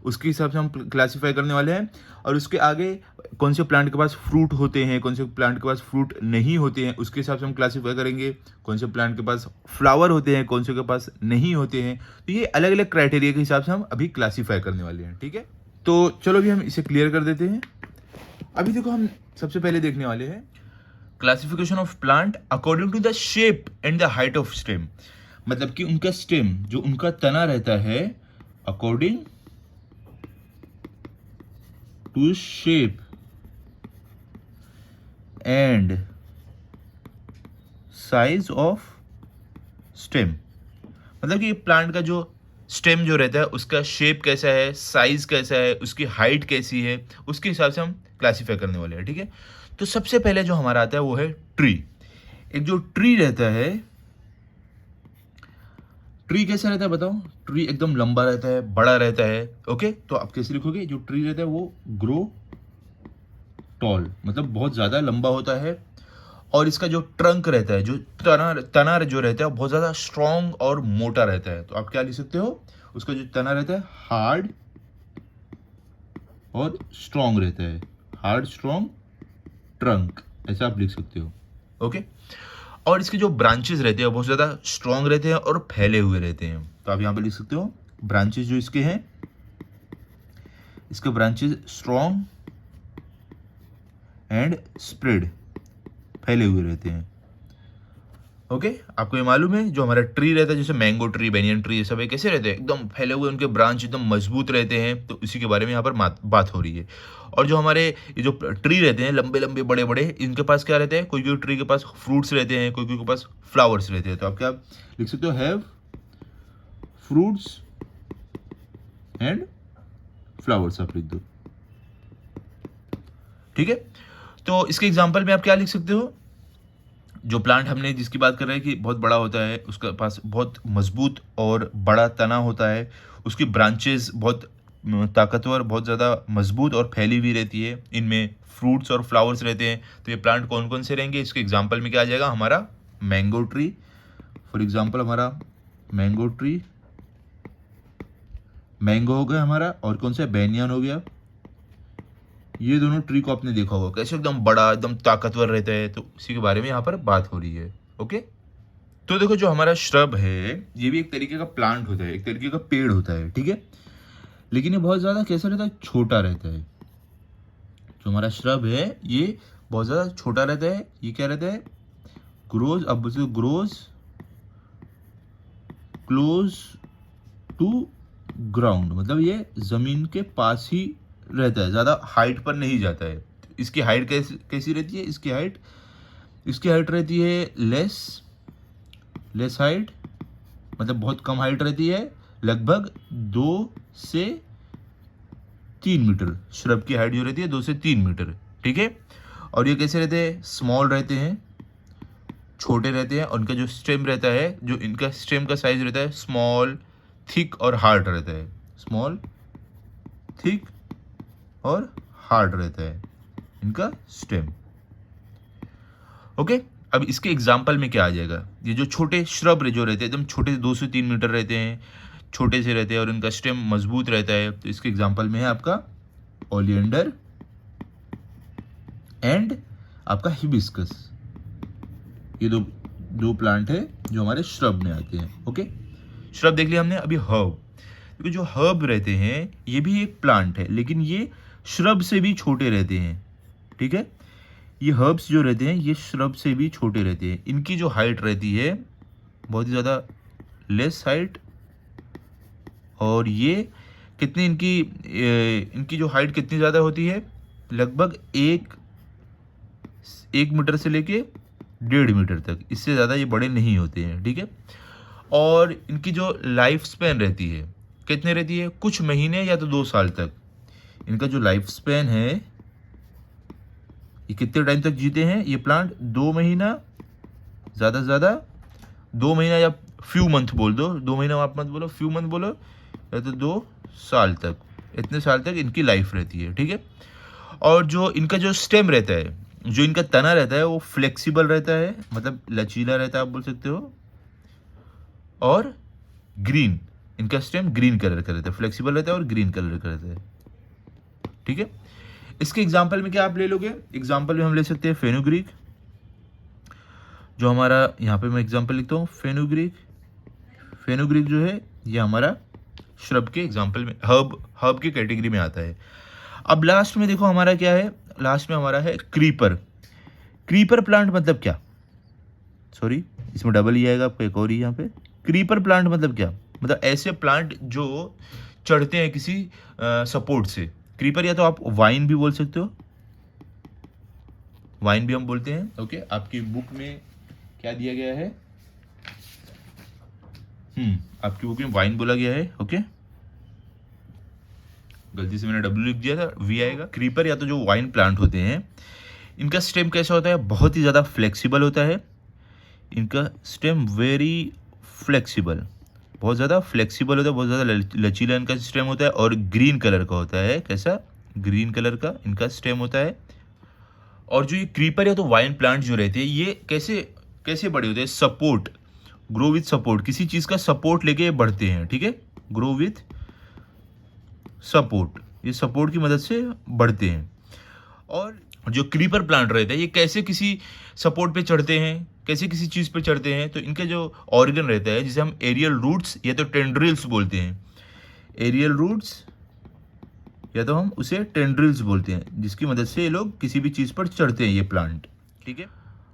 उसके हिसाब से हम क्लासीफाई करने वाले हैं। और उसके आगे कौन से प्लांट के पास फ्रूट होते हैं, कौन से प्लांट के पास फ्रूट नहीं होते हैं, उसके हिसाब से हम क्लासीफाई करेंगे। कौन से प्लांट के पास फ्लावर होते हैं, कौन से के पास नहीं होते हैं। तो ये अलग अलग क्राइटेरिया के हिसाब से हम अभी क्लासीफाई करने वाले हैं। ठीक है, तो चलो अभी हम इसे क्लियर कर देते हैं। अभी देखो हम सबसे पहले देखने वाले हैं classification of plant according to the shape and the height of stem. मतलब कि उनका स्टेम, जो उनका तना रहता है, according to shape and size of stem. मतलब कि प्लांट का जो स्टेम जो रहता है उसका शेप कैसा है, साइज कैसा है, उसकी हाइट कैसी है, उसके हिसाब से हम क्लासीफाई करने वाले हैं। ठीक है, तो सबसे पहले जो हमारा आता है वो है ट्री। एक जो ट्री रहता है, ट्री कैसा रहता है बताओ? ट्री एकदम लंबा रहता है, बड़ा रहता है। ओके, तो आप कैसे लिखोगे? जो ट्री रहता है वो ग्रो टॉल, मतलब बहुत ज़्यादा लंबा होता है। और इसका जो ट्रंक रहता है, जो तना जो रहता है वो बहुत ज़्यादा स्ट्रॉन्ग और मोटा रहता है। तो आप क्या लिख सकते हो? उसका जो तना रहता है हार्ड और स्ट्रॉन्ग रहता है, हार्ड स्ट्रॉन्ग ट्रंक, ऐसा आप लिख सकते हो। ओके, और इसके जो ब्रांचेस रहते हैं बहुत ज़्यादा स्ट्रॉन्ग रहते हैं और फैले हुए रहते हैं। तो आप यहाँ पे लिख सकते हो ब्रांचेस जो इसके हैं, इसके ब्रांचेस स्ट्रॉन्ग एंड स्प्रेड, फैले हुए रहते हैं। ओके, आपको ये मालूम है जो हमारा ट्री रहता है, जैसे मैंगो ट्री, बेनियन ट्री, ये सब कैसे रहते हैं? एकदम फैले हुए, उनके ब्रांच एकदम मजबूत रहते हैं। तो इसी के बारे में यहाँ पर बात हो रही है। और जो हमारे ये जो ट्री रहते हैं लंबे लंबे बड़े बड़े, इनके पास क्या रहते हैं? कोई कोई ट्री के पास फ्रूट्स रहते हैं, कोई कोई के पास फ्लावर्स रहते हैं। तो आप क्या लिख सकते हो? हैव फ्रूट्स एंड फ्लावर्स आप लिख दो। ठीक है, तो इसके एग्जाम्पल में आप क्या लिख सकते हो? जो प्लांट हमने जिसकी बात कर रहे हैं कि बहुत बड़ा होता है, उसके पास बहुत मजबूत और बड़ा तना होता है, उसकी ब्रांचेस बहुत ताकतवर, बहुत ज़्यादा मजबूत और फैली हुई रहती है, इनमें फ्रूट्स और फ्लावर्स रहते हैं। तो ये प्लांट कौन कौन से रहेंगे? इसके एग्जाम्पल में क्या आ जाएगा? हमारा मैंगो ट्री, फॉर एग्जाम्पल हमारा मैंगो ट्री, मैंगो हो गया हमारा, और कौन सा? बेनियन हो गया। ये दोनों ट्री को आपने देखा होगा कैसे एकदम बड़ा, एकदम ताकतवर रहता है। तो उसी के बारे में यहाँ पर बात हो रही है। ओके, तो देखो जो हमारा श्रब है ये भी एक तरीके का प्लांट होता है, एक तरीके का पेड़ होता है। ठीक है, लेकिन ये बहुत ज़्यादा कैसा रहता है? छोटा रहता है। जो हमारा श्रब है ये बहुत ज़्यादा छोटा रहता है। ये क्या रहता है? ग्रोज, अब ग्रोज क्लोज टू ग्राउंड, मतलब ये ज़मीन के पास ही रहता है, ज़्यादा हाइट पर नहीं जाता है। इसकी हाइट कैसी रहती है? इसकी हाइट रहती है लेस हाइट, मतलब बहुत कम हाइट रहती है, लगभग 2 से 3 मीटर। श्रब की हाइट जो रहती है 2 से 3 मीटर। ठीक है, और ये कैसे रहते हैं? स्मॉल रहते हैं, छोटे रहते हैं। और उनका जो स्टेम रहता है, जो इनका स्टेम का साइज रहता है, स्मॉल, थिक और हार्ड रहता है। स्मॉल, थिक और हार्ड रहता है इनका स्टेम। ओके, अब इसके एग्जाम्पल में क्या आ जाएगा? ये जो छोटे श्रब जो रहते हैं एकदम छोटे से 2 से 3 मीटर रहते हैं, छोटे से रहते हैं और इनका स्टेम मजबूत रहता है। तो इसके एग्जाम्पल में है आपका ओलियंडर एंड आपका हिबिस्कस। ये दो प्लांट है जो हमारे श्रब में आते हैं। ओके, श्रब देख लिया हमने। अभी हर्ब, क्योंकि जो हर्ब रहते हैं ये भी एक प्लांट है, लेकिन ये श्रब से भी छोटे रहते हैं। ठीक है, ये हर्ब्स जो रहते हैं ये श्रब से भी छोटे रहते हैं। इनकी जो हाइट रहती है बहुत ही ज़्यादा लेस हाइट, और ये कितनी इनकी जो हाइट कितनी ज़्यादा होती है, लगभग 1 मीटर से लेके 1.5 मीटर तक, इससे ज़्यादा ये बड़े नहीं होते हैं, ठीक है। और इनकी जो लाइफ स्पैन रहती है कितने रहती है, कुछ महीने या तो 2 साल तक। इनका जो लाइफ स्पैन है, ये कितने टाइम तक जीते हैं ये प्लांट, 2 महीना, ज़्यादा से ज़्यादा 2 महीना, या फ्यू मंथ बोल दो, 2 महीना आप मत बोलो, फ्यू मंथ बोलो, या तो 2 साल तक, इतने साल तक इनकी लाइफ रहती है, ठीक है। और जो इनका जो स्टेम रहता है, जो इनका तना रहता है, वो फ्लेक्सिबल रहता है, मतलब लचीला रहता है आप बोल सकते हो। और ग्रीन, इनका स्टेम ग्रीन कलर का रहता है, फ्लेक्सिबल रहता है और ग्रीन कलर का रहता है, ठीक है। इसके एग्जाम्पल में क्या आप ले लोगे, एग्जाम्पल में हम ले सकते हैं फेनुग्रीक, जो हमारा यहाँ पे मैं एग्जाम्पल लिखता हूँ फेनुग्रीक। फेनुग्रीक जो है ये हमारा श्रब के एग्जाम्पल में, हर्ब की कैटेगरी में आता है। अब लास्ट में देखो हमारा क्या है, लास्ट में हमारा है क्रीपर। क्रीपर प्लांट मतलब क्या, सॉरी इसमें डबल ही आएगा आपको, एक और ही यहाँ पे। क्रीपर प्लांट मतलब क्या, मतलब ऐसे प्लांट जो चढ़ते हैं किसी सपोर्ट से। क्रीपर या तो आप वाइन भी बोल सकते हो, वाइन भी हम बोलते हैं, ओके। आपकी बुक में क्या दिया गया है, आपकी बुक में वाइन बोला गया है, ओके। गलती से मैंने डब्ल्यू लिख दिया था, वी आएगा। क्रीपर या तो जो वाइन प्लांट होते हैं, इनका स्टेम कैसा होता है, बहुत ही ज़्यादा फ्लेक्सिबल होता है। इनका स्टेम वेरी फ्लेक्सिबल, बहुत ज़्यादा फ्लेक्सिबल होता है, बहुत ज़्यादा लचीला इनका स्टेम होता है, और ग्रीन कलर का होता है। कैसा, ग्रीन कलर का इनका स्टेम होता है। और जो ये क्रीपर या तो वाइन प्लांट जो रहते हैं, ये कैसे बड़े होते हैं, सपोर्ट, ग्रो विथ सपोर्ट, किसी चीज़ का सपोर्ट लेके बढ़ते हैं, ठीक है। ग्रो विथ सपोर्ट, ये सपोर्ट की मदद से बढ़ते हैं। और जो क्रीपर प्लांट रहते हैं, ये कैसे किसी सपोर्ट पे चढ़ते हैं, कैसे किसी चीज़ पे चढ़ते हैं, तो इनके जो ऑर्गन रहता है, जिसे हम एरियल रूट्स या तो टेंड्रिल्स बोलते हैं, एरियल रूट्स या तो हम उसे टेंड्रिल्स बोलते हैं, जिसकी मदद से ये लोग किसी भी चीज़ पर चढ़ते हैं, ये प्लांट, ठीक है।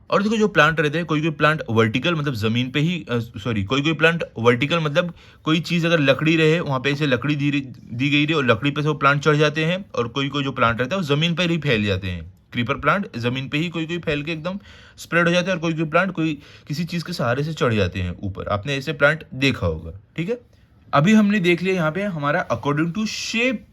और देखो जो प्लांट रहते हैं, कोई प्लांट वर्टिकल मतलब ज़मीन पे ही, कोई प्लांट वर्टिकल मतलब कोई चीज़ अगर लकड़ी रहे वहाँ पे ऐसे लकड़ी दी गई रही और लकड़ी पे से वो प्लांट चढ़ जाते हैं। और कोई जो प्लांट रहता है वो ज़मीन पर ही फैल जाते हैं। क्रीपर प्लांट ज़मीन पे ही कोई फैल के एकदम स्प्रेड हो जाते हैं, और कोई प्लांट किसी चीज़ के सहारे से चढ़ जाते हैं ऊपर। आपने ऐसे प्लांट देखा होगा, ठीक है। अभी हमने देख लिया यहाँ पे हमारा according to shape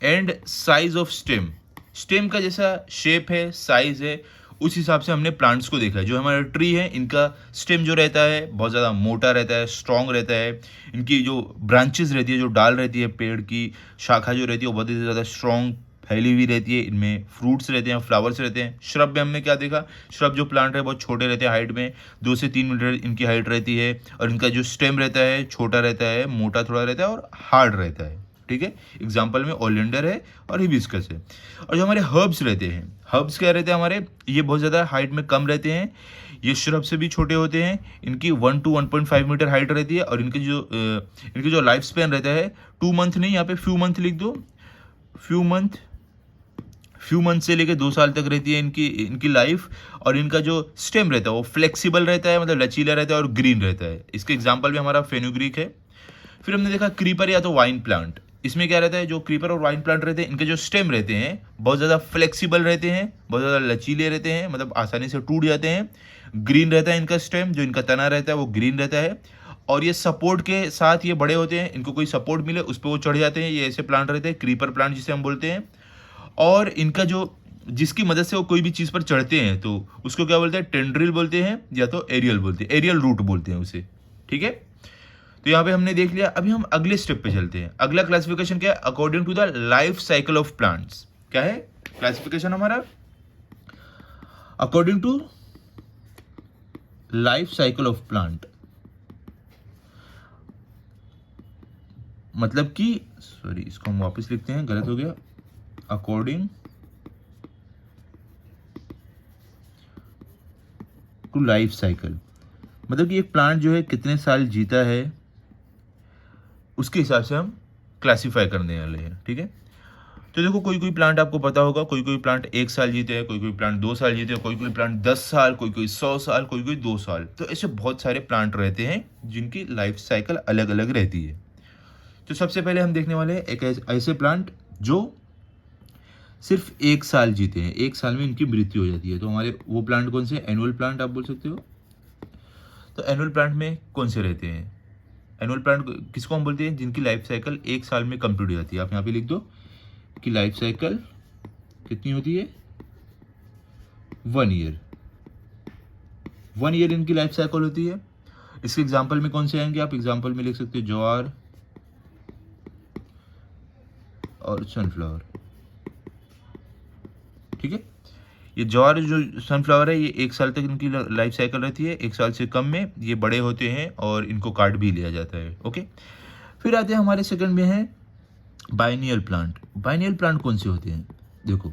and size of stem. Stem का जैसा शेप है, साइज है, उस हिसाब से हमने प्लांट्स को देखा है। जो हमारा ट्री है, इनका स्टेम जो रहता है बहुत ज़्यादा मोटा रहता है, स्ट्रॉन्ग रहता है। इनकी जो ब्रांचेस रहती है, जो डाल रहती है, पेड़ की शाखा जो रहती है, वो बहुत ही ज़्यादा स्ट्रॉन्ग फैली हुई रहती है। इनमें फ्रूट्स रहते हैं, फ्लावर्स रहते हैं। श्रब में हमने क्या देखा, श्रब जो प्लांट है बहुत छोटे रहते हैं, हाइट में 2 से 3 मीटर इनकी हाइट रहती है। और इनका जो स्टेम रहता है छोटा रहता है, मोटा थोड़ा रहता है और हार्ड रहता है, ठीक है। एग्जाम्पल में ओलियंडर है और हिबिस्कस है। और जो हमारे हर्ब्स रहते हैं, हर्ब्स क्या रहते हैं हमारे, ये बहुत ज़्यादा हाइट में कम रहते हैं, ये श्रब से भी छोटे होते हैं। इनकी 1 to 1.5 मीटर हाइट रहती है। और इनकी जो लाइफ स्पैन रहता है 2 मंथ नहीं, यहाँ पे फ्यू मंथ लिख दो, फ्यू मंथ से लेकर 2 साल तक रहती है इनकी लाइफ। और इनका जो स्टेम रहता है वो फ्लेक्सिबल रहता है, मतलब लचीला रहता है और ग्रीन रहता है। इसके एग्जाम्पल में हमारा फेनुग्रीक है। फिर हमने देखा क्रीपर या तो वाइन प्लांट। इसमें क्या रहता है, जो क्रीपर और वाइन प्लांट रहते हैं, इनके जो स्टेम रहते हैं बहुत ज़्यादा फ्लेक्सिबल रहते हैं, बहुत ज़्यादा लचीले रहते हैं, मतलब आसानी से टूट जाते हैं। ग्रीन रहता है इनका स्टेम, जो इनका तना रहता है वो ग्रीन रहता है। और ये सपोर्ट के साथ ये बड़े होते हैं, इनको कोई सपोर्ट मिले उस पर वो चढ़ जाते हैं। ये ऐसे प्लांट रहते हैं, क्रीपर प्लांट जिसे हम बोलते हैं। और इनका जो जिसकी मदद से वो कोई भी चीज़ पर चढ़ते हैं तो उसको क्या बोलते हैं, टेंड्रिल बोलते हैं या तो एरियल बोलते हैं, एरियल रूट बोलते हैं उसे, ठीक है। तो यहाँ पे हमने देख लिया। अभी हम अगले स्टेप पे चलते हैं। अगला क्लासिफिकेशन क्या है, according to the life cycle of plants. क्या है क्लासिफिकेशन हमारा, according to life cycle of plant. मतलब कि सॉरी, इसको हम वापस लिखते हैं, गलत हो गया। अकॉर्डिंग टू लाइफ साइकिल, मतलब कि एक प्लांट जो है कितने साल जीता है उसके हिसाब से हम क्लासीफाई करने वाले हैं, ठीक है। तो देखो कोई प्लांट आपको पता होगा, कोई प्लांट 1 साल जीते हैं, कोई प्लांट 2 साल जीते हैं, कोई प्लांट 10 साल, कोई 100 साल, कोई 2 साल। तो ऐसे बहुत सारे प्लांट रहते हैं जिनकी लाइफ साइकिल अलग अलग रहती है। तो सबसे पहले हम देखने वाले हैं एक ऐसे प्लांट जो सिर्फ 1 साल जीते हैं, 1 साल में इनकी मृत्यु हो जाती है। तो हमारे वो प्लांट कौन से? एनुअल प्लांट आप बोल सकते हो। तो एनुअल प्लांट में कौन से रहते हैं? एनुअल प्लांट किसको हम बोलते हैं? जिनकी लाइफ साइकिल 1 साल में कंप्लीट हो जाती है। आप यहाँ पे लिख दो कि लाइफ साइकिल कितनी होती है? 1 ईयर। 1 ईयर इनकी लाइफ साइकिल होती है। इसके एग्जाम्पल में कौन से आएंगे? आप एग्जाम्पल में लिख सकते हो ज्वार और सनफ्लावर। ठीक है, ये ज्वार जो सनफ्लावर है ये 1 साल तक इनकी लाइफ साइकिल रहती है। 1 साल से कम में ये बड़े होते हैं और इनको काट भी लिया जाता है। ओके, फिर आते हैं हमारे सेकंड में है बाइनियल प्लांट। बाइनियल प्लांट कौन से होते हैं? देखो,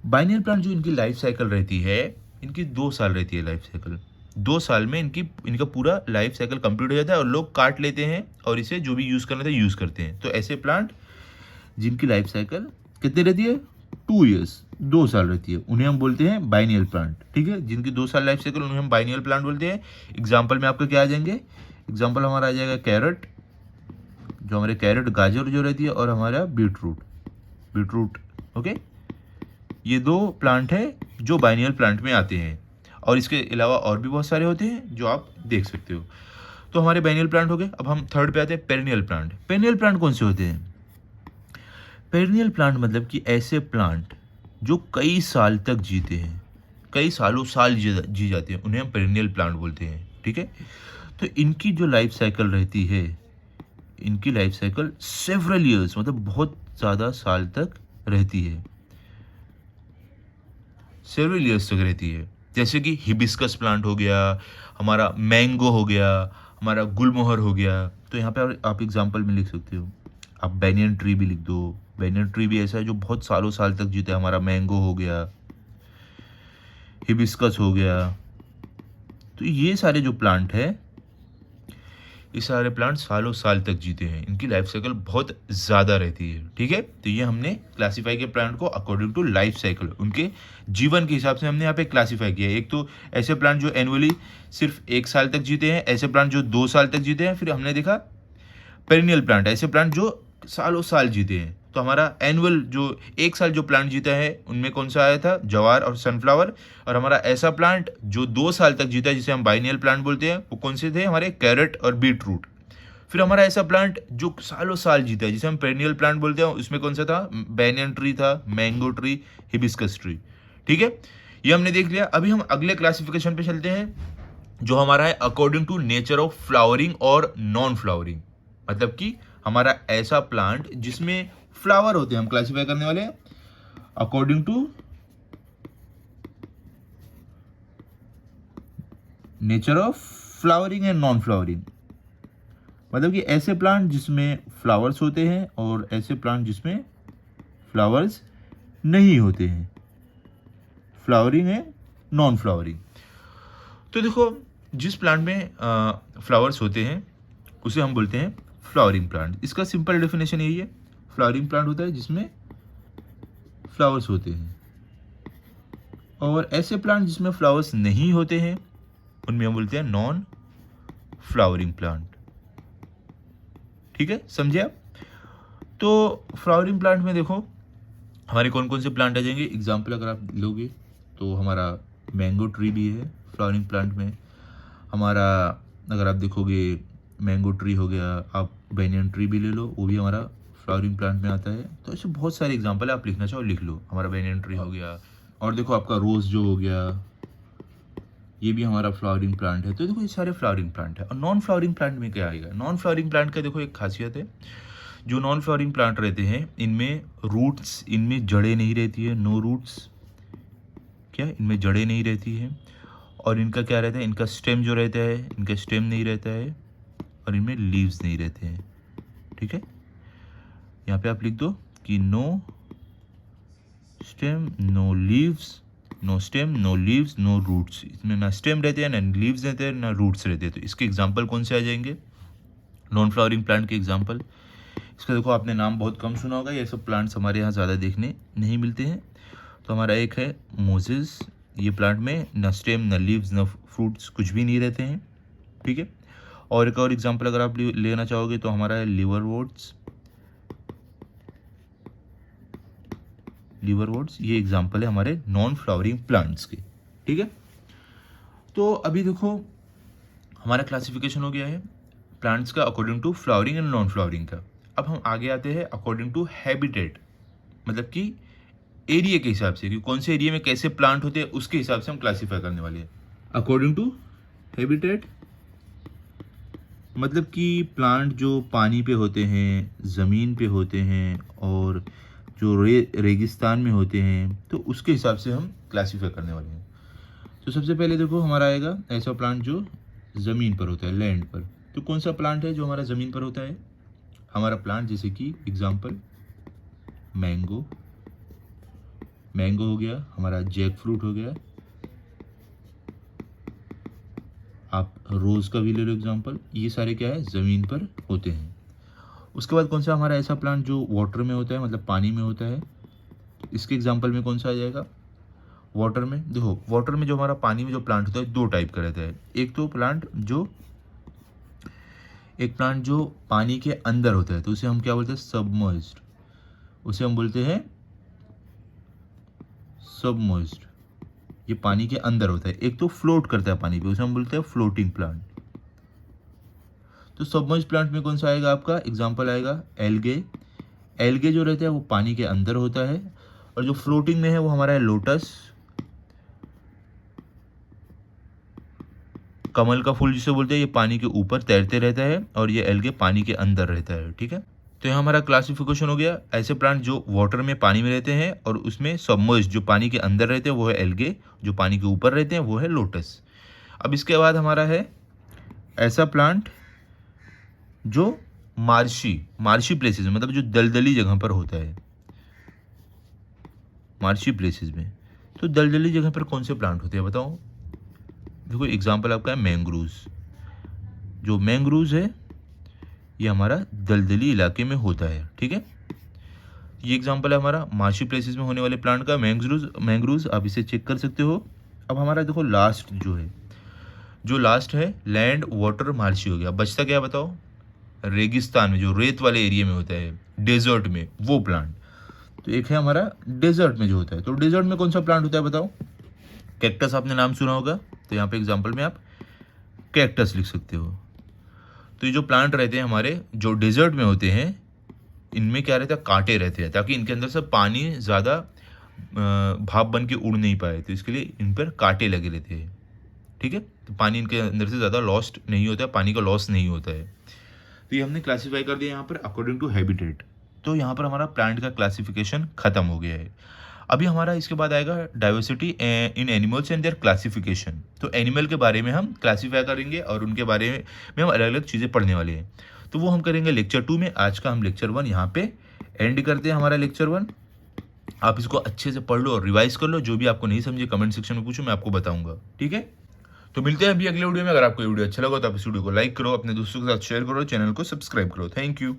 बाइनियल प्लांट जो इनकी लाइफ साइकिल रहती है, इनकी 2 साल रहती है लाइफ साइकिल। 2 साल में इनका पूरा लाइफ साइकिल कंप्लीट हो जाता है और लोग काट लेते हैं और इसे जो भी यूज़ करना था यूज़ करते हैं। तो ऐसे प्लांट जिनकी लाइफ साइकिल कितनी रहती है? 2 ईयर्स, 2 साल रहती है, उन्हें हम बोलते हैं बाइनियल प्लांट। ठीक है, जिनकी 2 साल लाइफ साइकिल उन्हें हम बाइनियल प्लांट बोलते हैं। एग्जाम्पल में आपका क्या आ जाएंगे? एग्जाम्पल हमारा आ जाएगा कैरेट, जो हमारे कैरेट गाजर जो रहती है, और हमारा बीटरूट। ओके, ये 2 प्लांट है जो बाइनियल प्लांट में आते हैं, और इसके अलावा और भी बहुत सारे होते हैं जो आप देख सकते हो। तो हमारे बाइनियल प्लांट हो गए। अब हम थर्ड पे आते हैं पेरिनियल प्लांट। पेरिनियल प्लांट कौन से होते हैं? पेरिनियल प्लांट मतलब कि ऐसे प्लांट जो कई साल तक जीते हैं, कई सालों साल जी जाते हैं, उन्हें हम पेरिनियल प्लांट बोलते हैं। ठीक है, तो इनकी जो लाइफ साइकिल रहती है, इनकी लाइफ साइकिल सेवरल ईयर्स मतलब बहुत ज़्यादा साल तक रहती है, सेवरल ईयर्स तक रहती है। जैसे कि हिबिस्कस प्लांट हो गया, हमारा मैंगो हो गया, हमारा गुलमोहर हो गया। तो यहाँ पे आप एग्जाम्पल में लिख सकते हो, आप बैनियन ट्री भी लिख दो। बैनियन ट्री भी ऐसा है जो बहुत सालों साल तक जीता है। हमारा मैंगो हो गया, हिबिस्कस हो गया। तो ये सारे जो प्लांट है, ये सारे प्लांट सालों साल तक जीते हैं, इनकी लाइफ साइकिल बहुत ज़्यादा रहती है। ठीक है, तो ये हमने क्लासीफाई किया प्लांट को अकॉर्डिंग टू लाइफ साइकिल, उनके जीवन के हिसाब से हमने यहाँ पे क्लासीफाई किया है। एक तो ऐसे प्लांट जो एनुअली सिर्फ 1 साल तक जीते हैं, ऐसे प्लांट जो 2 साल तक जीते हैं, फिर हमने देखा पेरिनियल प्लांट, ऐसे प्लांट जो सालों साल जीते हैं। तो हमारा एनुअल जो 1 साल जो प्लांट जीता है उनमें कौन सा आया था? जवार और सनफ्लावर। और हमारा ऐसा प्लांट जो 2 साल तक जीता है जिसे हम बाइनियल प्लांट बोलते हैं, वो कौन से थे? हमारे कैरेट और बीटरूट। फिर हमारा ऐसा प्लांट जो सालों साल जीता है जिसे हम पेरिनियल प्लांट बोलते हैं, उसमें कौन सा था? बैनियन ट्री था, मैंगो ट्री, हिबिस्कस ट्री। ठीक है, ये हमने देख लिया। अभी हम अगले क्लासिफिकेशन पे चलते हैं जो हमारा है according to nature of flowering और नॉन फ्लावरिंग। मतलब कि हमारा ऐसा प्लांट जिसमें फ्लावर होते हैं, हम क्लासिफाई करने वाले हैं according to nature of flowering and non flowering. मतलब कि ऐसे प्लांट जिसमें फ्लावर्स होते हैं और ऐसे प्लांट जिसमें फ्लावर्स नहीं होते हैं, फ्लावरिंग है नॉन फ्लावरिंग। तो देखो, जिस प्लांट में फ्लावर्स होते हैं उसे हम बोलते हैं फ्लावरिंग प्लांट। इसका सिंपल डेफिनेशन यही है, फ्लावरिंग प्लांट होता है जिसमें फ्लावर्स होते हैं, और ऐसे प्लांट जिसमें फ्लावर्स नहीं होते हैं उनमें हम बोलते हैं नॉन फ्लावरिंग प्लांट। ठीक है, समझे आप? तो फ्लावरिंग प्लांट में देखो हमारे कौन कौन से प्लांट आ जाएंगे। एग्जाम्पल अगर आप लोगे तो हमारा मैंगो ट्री भी है फ्लावरिंग प्लांट में। हमारा अगर आप देखोगे मैंगो ट्री हो गया, आप बैनियन ट्री भी ले लो, वो भी हमारा फ्लावरिंग प्लांट में आता है। तो ऐसे बहुत सारे एग्जाम्पल है, आप लिखना चाहो लिख लो। हमारा बैनियन ट्री हो गया, और देखो आपका रोज़ जो हो गया, ये भी हमारा फ्लावरिंग प्लांट है। तो देखो ये सारे फ्लावरिंग प्लांट है। और नॉन फ्लावरिंग प्लांट में क्या आएगा? नॉन फ्लावरिंग प्लांट का देखो एक खासियत है, जो नॉन फ्लावरिंग प्लांट रहते हैं इनमें रूट्स, इनमें जड़ें नहीं रहती है। नो रूट्स, क्या इनमें जड़ें नहीं रहती है। और इनका क्या रहता है? इनका स्टेम जो रहता है, इनका स्टेम नहीं रहता है, और इनमें लीव्स नहीं रहते हैं। ठीक है, यहाँ पे आप लिख दो कि no stem no leaves, no stem no leaves no roots. इसमें ना स्टेम रहते हैं, ना लीव्स रहते हैं, ना रूट्स रहते हैं। तो इसके एग्जाम्पल कौन से आ जाएंगे? नॉन फ्लावरिंग प्लांट के एग्जाम्पल। इसका देखो आपने नाम बहुत कम सुना होगा, ये सब प्लांट्स हमारे यहाँ ज़्यादा देखने नहीं मिलते हैं। तो हमारा एक है मोजेस, ये प्लांट में ना स्टेम ना लीव्स ना फ्रूट्स कुछ भी नहीं रहते हैं। ठीक है, और एक और एग्जांपल अगर आप लेना चाहोगे तो हमारा है लिवरवोर्ट्स। लिवरवोर्ट्स ये एग्जांपल है हमारे नॉन फ्लावरिंग प्लांट्स के, ठीक है। तो अभी देखो हमारा क्लासिफिकेशन हो गया है प्लांट्स का according to flowering and non flowering का। अब हम आगे आते हैं अकॉर्डिंग टू हैबिटेट, मतलब कि एरिया के हिसाब से कि कौन से एरिया में कैसे प्लांट होते हैं उसके हिसाब से हम क्लासीफाई करने वाले हैं। अकॉर्डिंग टू हैबिटेट मतलब कि प्लांट जो पानी पे होते हैं, ज़मीन पे होते हैं और जो रेगिस्तान में होते हैं, तो उसके हिसाब से हम क्लासीफाई करने वाले हैं। तो सबसे पहले देखो हमारा आएगा ऐसा प्लांट जो ज़मीन पर होता है, लैंड पर। तो कौन सा प्लांट है जो हमारा ज़मीन पर होता है? हमारा प्लांट जैसे कि एग्जांपल मैंगो, मैंगो हो गया, हमारा जैक फ्रूट हो गया, आप रोज़ का भी ले लो एग्जांपल। ये सारे क्या है, ज़मीन पर होते हैं। उसके बाद कौन सा हमारा ऐसा प्लांट जो वाटर में होता है, मतलब पानी में होता है? इसके एग्जांपल में कौन सा आ जाएगा? वाटर में। देखो वाटर में जो हमारा पानी में जो प्लांट होता है दो टाइप का रहता है। एक प्लांट जो पानी के अंदर होता है तो उसे हम क्या बोलते हैं? सबमर्ज्ड। उसे हम बोलते हैं सबमर्ज्ड, ये पानी के अंदर होता है। एक तो फ्लोट करता है पानी पे, उसे हम बोलते हैं फ्लोटिंग प्लांट। तो सबमर्ज्ड प्लांट में कौन सा आएगा आपका? एग्जांपल आएगा एल्गे। एल्गे जो रहता है वो पानी के अंदर होता है, और जो फ्लोटिंग में है वो हमारा है लोटस, कमल का फूल जिसे बोलते हैं। ये पानी के ऊपर तैरते रहता है और ये एल्गे पानी के अंदर रहता है, ठीक है। तो यहाँ हमारा क्लासिफिकेशन हो गया, ऐसे प्लांट जो वाटर में पानी में रहते हैं और उसमें सबमर्ज जो पानी के अंदर रहते हैं वो है एल्गे, जो पानी के ऊपर रहते हैं वो है लोटस। अब इसके बाद हमारा है ऐसा प्लांट जो मार्शी प्लेसेस में, मतलब जो दलदली जगह पर होता है, मार्शी प्लेसेस में। तो दलदली जगह पर कौन से प्लांट होते हैं बताओ? देखो एग्जाम्पल आपका है मैंग्रोव्स। जो मैंग्रोव्स है ये हमारा दलदली इलाके में होता है, ठीक है। ये एग्जांपल है हमारा मार्शी प्लेसेस में होने वाले प्लांट का, मैंग्रोव्स। आप इसे चेक कर सकते हो। अब हमारा देखो लास्ट जो लास्ट है लैंड वाटर मार्शी हो गया। बचता क्या बताओ? रेगिस्तान में जो रेत वाले एरिया में होता है, डेजर्ट में, वो प्लांट। तो एक है हमारा डेजर्ट में जो होता है। तो डेजर्ट में कौन सा प्लांट होता है बताओ? कैक्टस आपने नाम सुना होगा, तो यहाँ पे एग्जांपल में आप कैक्टस लिख सकते हो। तो ये जो प्लांट रहते हैं हमारे जो डेजर्ट में होते हैं, इनमें क्या रहता है? कांटे रहते हैं, ताकि इनके अंदर से पानी ज़्यादा भाप बन के उड़ नहीं पाए, तो इसके लिए इन पर कांटे लगे रहते हैं, ठीक है। तो पानी इनके अंदर से ज़्यादा लॉस्ट नहीं होता है, पानी का लॉस नहीं होता है। तो ये हमने क्लासीफाई कर दिया यहाँ पर अकॉर्डिंग टू हैबिटेट। तो यहाँ पर हमारा प्लांट का क्लासिफिकेशन खत्म हो गया है। अभी हमारा इसके बाद आएगा diversity in animals and there classification. तो एनिमल के बारे में हम क्लासीफाई करेंगे और उनके बारे में हम अलग अलग चीज़ें पढ़ने वाले हैं। तो वो हम करेंगे लेक्चर 2 में। आज का हम लेक्चर 1 यहाँ पे एंड करते हैं। हमारा लेक्चर 1 आप इसको अच्छे से पढ़ लो और रिवाइज कर लो। जो भी आपको नहीं समझे कमेंट सेक्शन में पूछो, मैं आपको बताऊंगा, ठीक है। तो मिलते हैं अभी अगले वीडियो में। अगर आपको वीडियो अच्छा लगा तो आप इस वीडियो को लाइक करो, अपने दोस्तों के साथ शेयर करो, चैनल को सब्सक्राइब करो। Thank you.